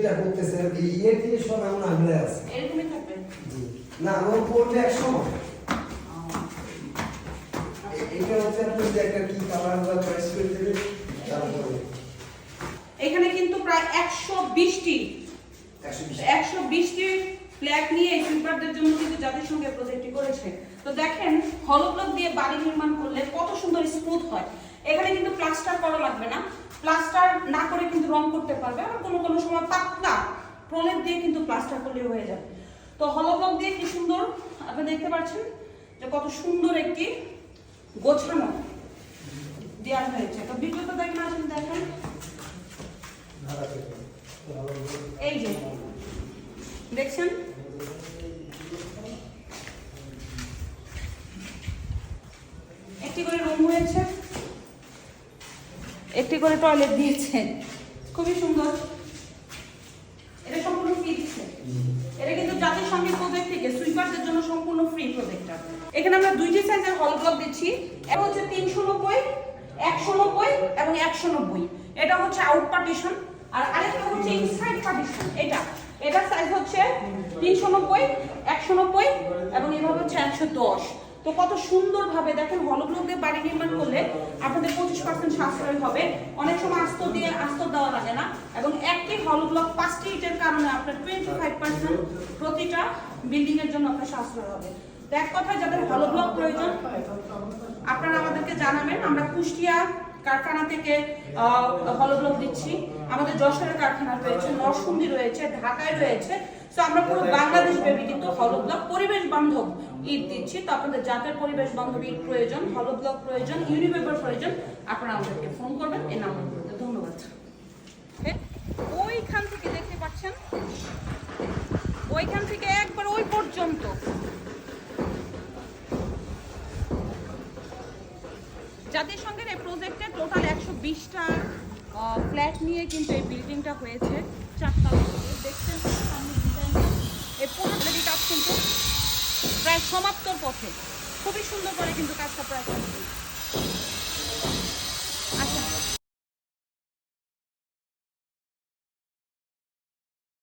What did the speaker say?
যেটা করতেছে আর কি ইয়ে দিয়ে সব এমন আগলে আছে এরকমই থাকবে না রং করলে এক সময় এটা হচ্ছে আপনি যে একটা কি কালার বা চয়েস করে দেবেন তারপরে এখানে কিন্তু প্রায় 120টি ফ্ল্যাগ নিয়ে এই সুইপারদের জন্য কিন্তু জাতিসংঘ প্রজেক্টটি করেছে। তো দেখেন হলো ব্লক দিয়ে বাড়ি নির্মাণ করলে কত সুন্দর স্মুথ হয়। এখানে কিন্তু প্লাস্টার করা লাগবে না, প্লাস্টার না করে কিন্তু রং করতে পারবে, আর কোনো সময় পাতলা প্রলেপ দিয়ে কিন্তু প্লাস্টার করলে হয়ে যাবে। তো হলো ব্লক দিয়ে কি সুন্দর আপনি দেখতে পাচ্ছেন যে কত সুন্দর একটি গোছানো দেওয়া হয়েছে। তো বিগত দেখেন আসেন দেখেন এই যে দেখছেন একটি করে রুম হয়েছে, একটি করে টয়লেট দিয়েছে, খুবই সুন্দর। এটা সম্পূর্ণ ফ্রি দিচ্ছে, এটা কিন্তু জাতিসংঘের প্রজেক্ট থেকে সুইপারদের জন্য সম্পূর্ণ ফ্রি প্রজেক্টটা। এখানে আমরা দুইটি সাইজের হল ব্লক দিচ্ছি, এটা হচ্ছে 390, 190 এবং 190। এটা হচ্ছে আউট পার্টিশন, আর আরেকটা হচ্ছে ইনসাইড পার্টিশন। এটা সাইজ হচ্ছে 390, 190 এবং এভাবে হচ্ছে 110। তো কত সুন্দরভাবে দেখেন হলো ব্লক দিয়ে বাড়ি নির্মাণ করলে আপনাদের 25% সাশ্রয় হবে। অনেক সময় আস্তর দেওয়া লাগে না, এবং একটি হলো ব্লক 5টি ইটের কারণে আপনার 25% প্রতিটা বিল্ডিং এর জন্য আপনার সাশ্রয় হবে। তো এক কথায় যাদের হলো ব্লক প্রয়োজন আপনারা আমাদেরকে জানাবেন। আমরা কুষ্টিয়া কারখানা থেকে হলো ব্লক দিচ্ছি, আমাদের যশোরের কারখানা রয়েছে, নরসিংদী রয়েছে, ঢাকায় রয়েছে। তো আমরা পুরো বাংলাদেশ ব্যাপী কিন্তু হলো ব্লক পরিবেশ বান্ধব ইট দিচ্ছি। তো আপনাদের যাদের পরিবেশ বান্ধব ইট প্রয়োজন, হলো ব্লক প্রয়োজন, ইউনিপেপার প্রয়োজন, আপনারা আমাদেরকে ফোন করবেন এই নাম্বারগুলোতে। ধন্যবাদ। ওইখান থেকে দেখতে পাচ্ছেন, ওইখান থেকে একবার ওই পর্যন্ত জাতিসংঘের এই প্রজেক্টে টোটাল 120টা ফ্ল্যাট নিয়ে কিন্তু এই বিল্ডিংটা হয়েছে। 4টা দেখছেন সামনে ডিজাইন, এই পুরো কাজ কিন্তু প্রায় সমাপ্তর পথে। খুবই সুন্দর করে কিন্তু কাজটা প্রায়